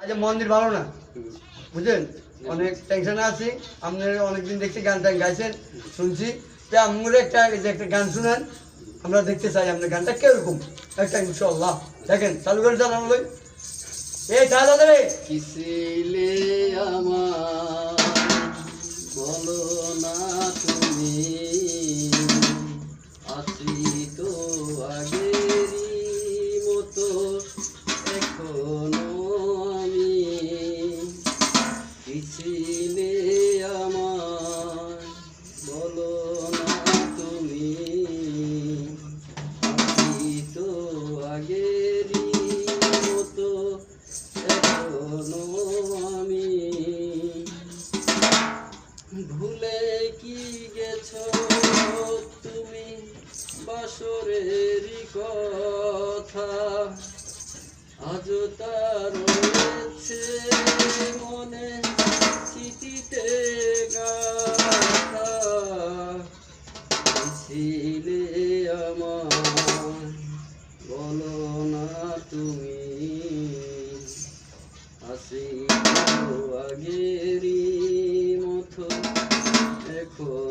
আচ্ছা মন্দির ভালো না বুঝলেন, অনেক টেনশনে আছি। আপনার অনেকদিন দেখছি গান টান গাইছেন, শুনছি। তো আমার একটা গান শুনান, আমরা দেখতে চাই আপনার গানটা কিরকম একটা, ইনশাল্লাহ। দেখেন চালু করে চালানো লই, এই চালা দেবে কিসিলে আমার বলো না তুমি, আছি তো আগেরই মতো এখনো আমি। কিসিলে আমার বলো না তুমি, আছি তো আগেরই মতো এখনো আমি। ভুলে কি গেছো তুমি বাসরেরই কথা, আজও তার রয়েছে মনে স্মৃতিতে গাথা। ছিলে আমার বলো না তুমি, আসি তো আগেরই মতো এখন